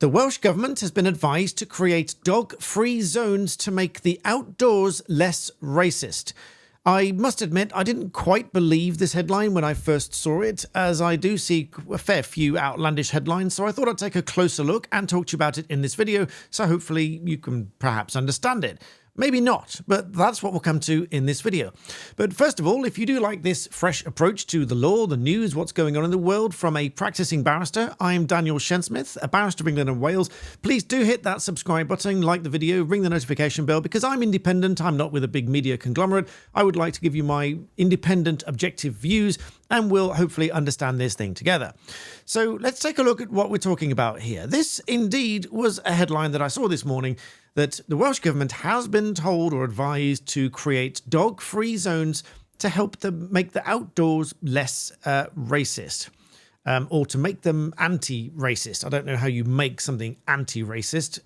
The Welsh Government has been advised to create dog-free zones to make the outdoors less racist. I must admit, I didn't quite believe this headline when I first saw it, as I do see a fair few outlandish headlines, so I thought I'd take a closer look and talk to you about it in this video, so hopefully you can perhaps understand it. Maybe not, but that's what we'll come to in this video. But first of all, if you do like this fresh approach to the law, the news, what's going on in the world from a practicing barrister, I'm Daniel Shensmith, a barrister of England and Wales. Please do hit that subscribe button, like the video, ring the notification bell, because I'm independent, I'm not with a big media conglomerate. I would like to give you my independent, objective views, and we'll hopefully understand this thing together. So let's take a look at what we're talking about here. This indeed was a headline that I saw this morning, that the Welsh Government has been told or advised to create dog-free zones to help them make the outdoors less racist, or to make them anti-racist. I don't know how you make something anti-racist,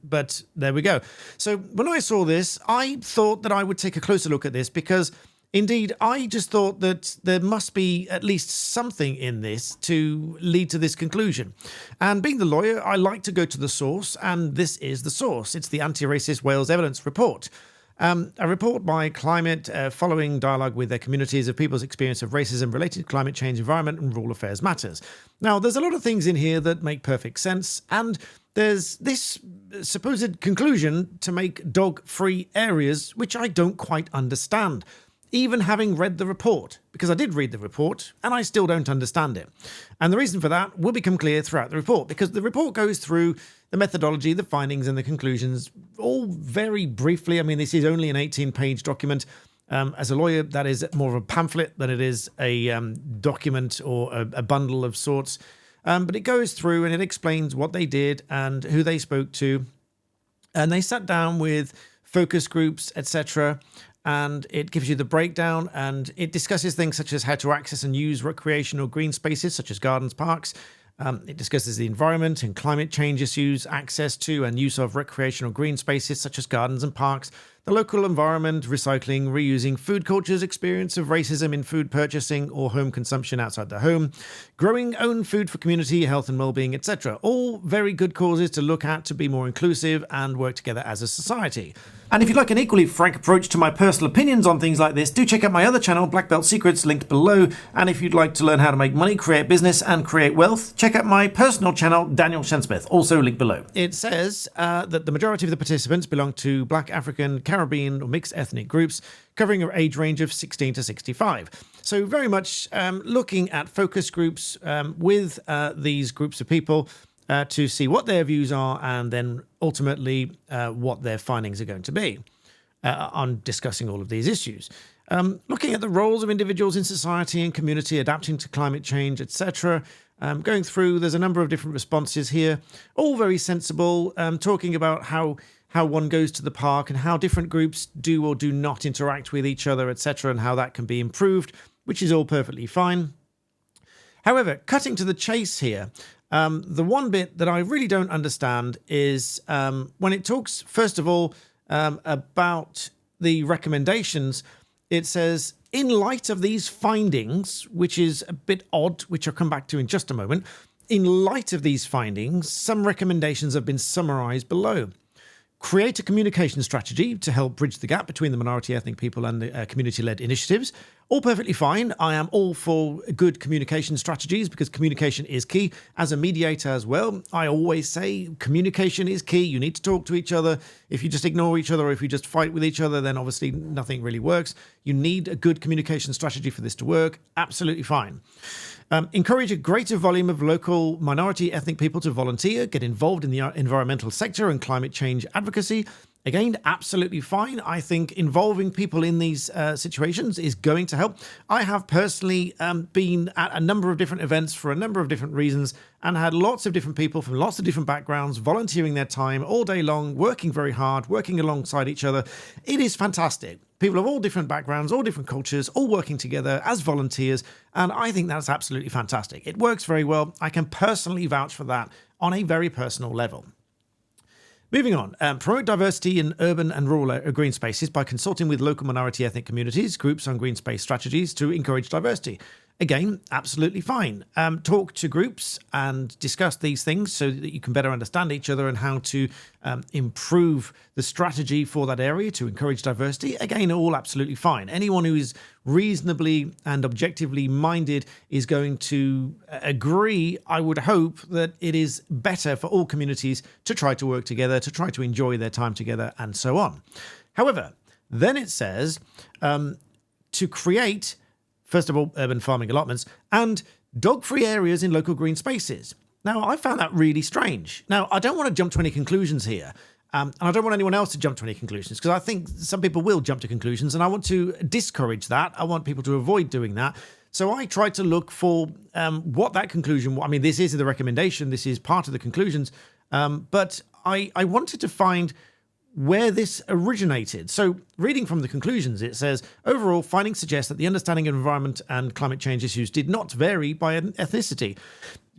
but there we go. So when I saw this, I thought that I would take a closer look at this because indeed, I just thought that there must be at least something in this to lead to this conclusion. And being the lawyer, I like to go to the source, and this is the source. It's the Anti-Racist Wales Evidence Report. A report by Climate following dialogue with their communities of people's experience of racism related to climate change, environment and rural affairs matters. Now, there's a lot of things in here that make perfect sense, and there's this supposed conclusion to make dog-free areas, which I don't quite understand, even having read the report, because I did read the report and I still don't understand it. And the reason for that will become clear throughout the report, because the report goes through the methodology, the findings and the conclusions all very briefly. I mean, this is only an 18-page document. As a lawyer, that is more of a pamphlet than it is a document or a bundle of sorts. But it goes through and it explains what they did and who they spoke to. And they sat down with focus groups, etc., and it gives you the breakdown, and it discusses things such as how to access and use recreational green spaces such as gardens, parks. It discusses the environment and climate change issues, access to and use of recreational green spaces such as gardens and parks, the local environment, recycling, reusing, food cultures, experience of racism in food purchasing or home consumption outside the home, growing own food for community, health and well-being, etc. All very good causes to look at to be more inclusive and work together as a society. And if you'd like an equally frank approach to my personal opinions on things like this, do check out my other channel, Black Belt Secrets, linked below. And if you'd like to learn how to make money, create business and create wealth, check out my personal channel, Daniel Shensmith, also linked below. It says that the majority of the participants belong to Black, African, Caribbean or mixed ethnic groups, covering an age range of 16 to 65. So very much looking at focus groups with these groups of people to see what their views are and then ultimately what their findings are going to be on discussing all of these issues. Looking at the roles of individuals in society and community, adapting to climate change, etc. Going through, there's a number of different responses here, all very sensible, talking about how one goes to the park and how different groups do or do not interact with each other, etc., and how that can be improved, which is all perfectly fine. However, cutting to the chase here, the one bit that I really don't understand is when it talks, first of all, about the recommendations, it says, in light of these findings, which is a bit odd, which I'll come back to in just a moment, in light of these findings, some recommendations have been summarized below. Create a communication strategy to help bridge the gap between the minority ethnic people and the community-led initiatives. All perfectly fine. I am all for good communication strategies because communication is key. As a mediator as well, I always say communication is key. You need to talk to each other. If you just ignore each other or if you just fight with each other, then obviously nothing really works. You need a good communication strategy for this to work. Absolutely fine. Encourage a greater volume of local minority ethnic people to volunteer, get involved in the environmental sector and climate change advocacy. Again, absolutely fine. I think involving people in these situations is going to help. I have personally been at a number of different events for a number of different reasons and had lots of different people from lots of different backgrounds volunteering their time all day long, working very hard, working alongside each other. It is fantastic. People of all different backgrounds, all different cultures, all working together as volunteers, and I think that's absolutely fantastic. It works very well. I can personally vouch for that on a very personal level. Moving on, promote diversity in urban and rural green spaces by consulting with local minority ethnic communities, groups on green space strategies to encourage diversity. Again, absolutely fine. Talk to groups and discuss these things so that you can better understand each other and how to improve the strategy for that area to encourage diversity. Again, all absolutely fine. Anyone who is reasonably and objectively minded is going to agree, I would hope, that it is better for all communities to try to work together, to try to enjoy their time together, and so on. However, then it says to create, first of all, urban farming allotments and dog-free areas in local green spaces. Now, I found that really strange. Now, I don't want to jump to any conclusions here. And I don't want anyone else to jump to any conclusions, because I think some people will jump to conclusions, and I want to discourage that. I want people to avoid doing that. So I tried to look for what that conclusion was. I mean, this is the recommendation. This is part of the conclusions. But I wanted to find where this originated. So reading from the conclusions, it says, overall, findings suggest that the understanding of environment and climate change issues did not vary by ethnicity.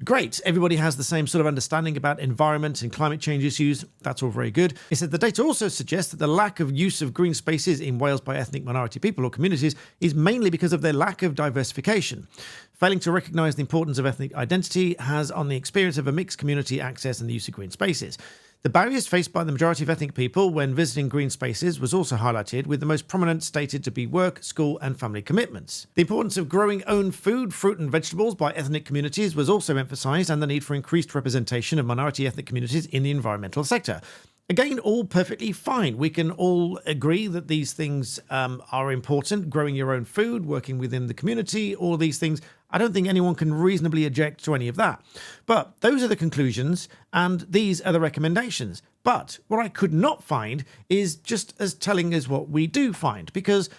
Great. Everybody has the same sort of understanding about environment and climate change issues. That's all very good. It said the data also suggests that the lack of use of green spaces in Wales by ethnic minority people or communities is mainly because of their lack of diversification. Failing to recognise the importance of ethnic identity has on the experience of a mixed community access and the use of green spaces. The barriers faced by the majority of ethnic people when visiting green spaces was also highlighted, with the most prominent stated to be work, school and family commitments. The importance of growing own food, fruit and vegetables by ethnic communities was also emphasised, and the need for increased representation of minority ethnic communities in the environmental sector. Again, all perfectly fine. We can all agree that these things are important. Growing your own food, working within the community, all these things. I don't think anyone can reasonably object to any of that. But those are the conclusions, and these are the recommendations. But what I could not find is just as telling as what we do find, because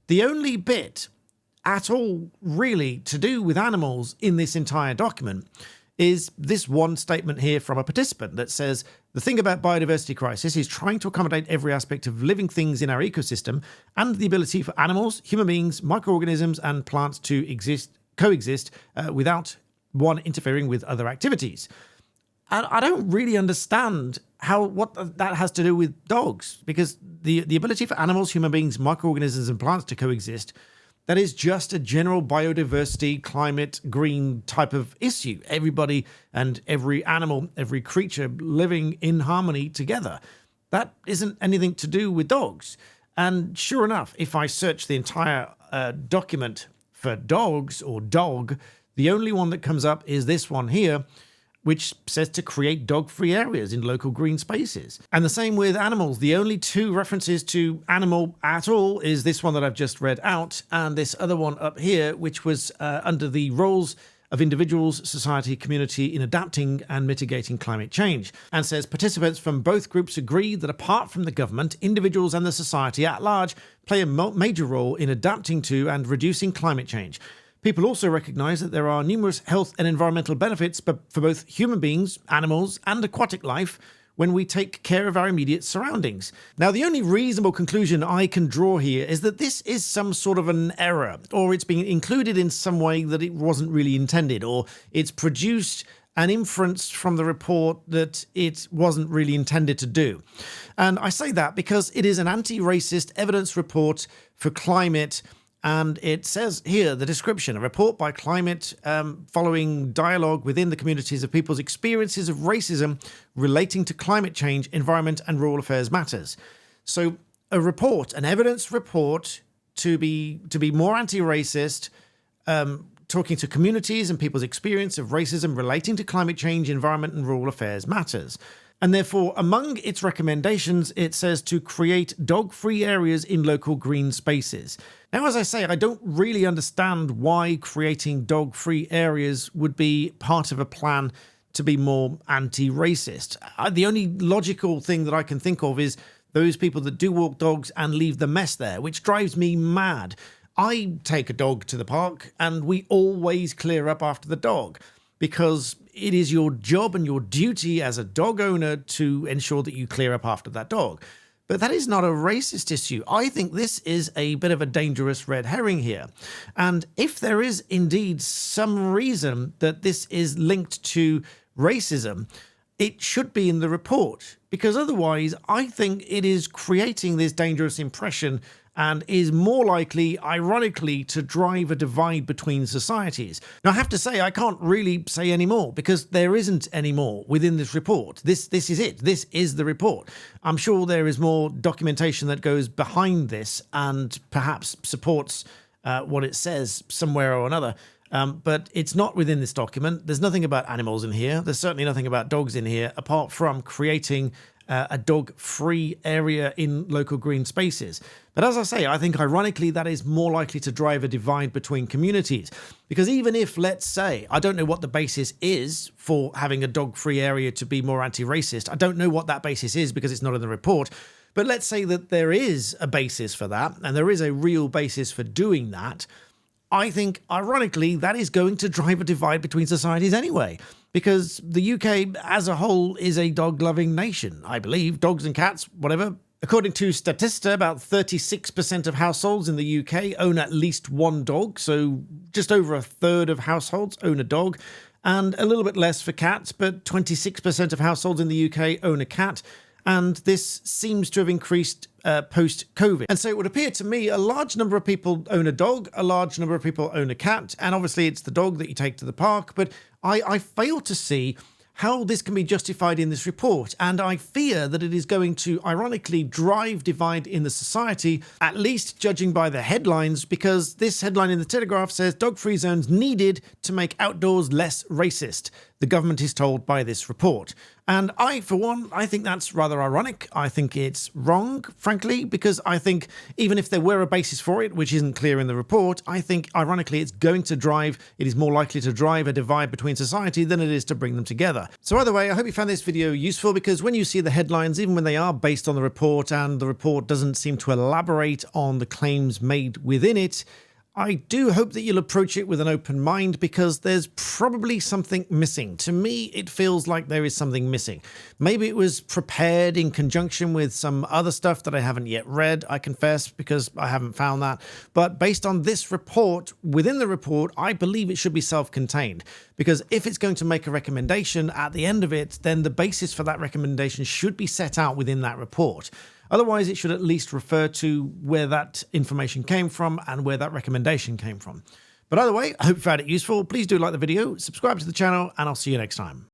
the only bit at all really to do with animals in this entire document is this one statement here from a participant that says, the thing about biodiversity crisis is trying to accommodate every aspect of living things in our ecosystem and the ability for animals, human beings, microorganisms and plants to coexist without one interfering with other activities. And I don't really understand what that has to do with dogs, because the ability for animals, human beings, microorganisms and plants to coexist, that is just a general biodiversity, climate, green type of issue. Everybody and every animal, every creature living in harmony together. That isn't anything to do with dogs. And sure enough, if I search the entire document for dogs or dog, the only one that comes up is this one here, which says to create dog-free areas in local green spaces. And the same with animals. The only two references to animal at all is this one that I've just read out, and this other one up here, which was under the roles of individuals, society, community in adapting and mitigating climate change, and says participants from both groups agree that apart from the government, individuals and the society at large play a major role in adapting to and reducing climate change. People also recognise that there are numerous health and environmental benefits for both human beings, animals and aquatic life when we take care of our immediate surroundings. Now, the only reasonable conclusion I can draw here is that this is some sort of an error, or it's being included in some way that it wasn't really intended, or it's produced an inference from the report that it wasn't really intended to do. And I say that because it is an anti-racist evidence report for climate. And it says here, the description, a report by Climate following dialogue within the communities of people's experiences of racism relating to climate change, environment and rural affairs matters. So a report, an evidence report to be more anti-racist, talking to communities and people's experience of racism relating to climate change, environment and rural affairs matters. And therefore, among its recommendations, it says to create dog-free areas in local green spaces. Now, as I say, I don't really understand why creating dog-free areas would be part of a plan to be more anti-racist. The only logical thing that I can think of is those people that do walk dogs and leave the mess there, which drives me mad. I take a dog to the park and we always clear up after the dog, because it is your job and your duty as a dog owner to ensure that you clear up after that dog. But that is not a racist issue. I think this is a bit of a dangerous red herring here. And if there is indeed some reason that this is linked to racism, it should be in the report, because otherwise I think it is creating this dangerous impression and is more likely, ironically, to drive a divide between societies. Now, I have to say, I can't really say any more because there isn't any more within this report. This is it. This is the report. I'm sure there is more documentation that goes behind this and perhaps supports what it says somewhere or another. But it's not within this document. There's nothing about animals in here. There's certainly nothing about dogs in here, apart from creating a dog-free area in local green spaces. But as I say, I think ironically that is more likely to drive a divide between communities. Because even if, let's say, I don't know what the basis is for having a dog-free area to be more anti-racist. I don't know what that basis is because it's not in the report. But let's say that there is a basis for that, and there is a real basis for doing that. I think, ironically, that is going to drive a divide between societies anyway, because the UK as a whole is a dog-loving nation, I believe. Dogs and cats, whatever. According to Statista, about 36% of households in the UK own at least one dog, so just over a third of households own a dog, and a little bit less for cats, but 26% of households in the UK own a cat. And this seems to have increased post-COVID. And so it would appear to me a large number of people own a dog, a large number of people own a cat, and obviously it's the dog that you take to the park. But I fail to see how this can be justified in this report, and I fear that it is going to ironically drive divide in the society, at least judging by the headlines, because this headline in the Telegraph says dog-free zones needed to make outdoors less racist, the government is told by this report. And I, for one, I think that's rather ironic. I think it's wrong, frankly, because I think even if there were a basis for it, which isn't clear in the report, I think, ironically, it is more likely to drive a divide between society than it is to bring them together. So either way, I hope you found this video useful, because when you see the headlines, even when they are based on the report and the report doesn't seem to elaborate on the claims made within it, I do hope that you'll approach it with an open mind, because there's probably something missing. To me, it feels like there is something missing. Maybe it was prepared in conjunction with some other stuff that I haven't yet read, I confess, because I haven't found that. But based on this report, within the report, I believe it should be self-contained. Because if it's going to make a recommendation at the end of it, then the basis for that recommendation should be set out within that report. Otherwise, it should at least refer to where that information came from and where that recommendation came from. But either way, I hope you found it useful. Please do like the video, subscribe to the channel, and I'll see you next time.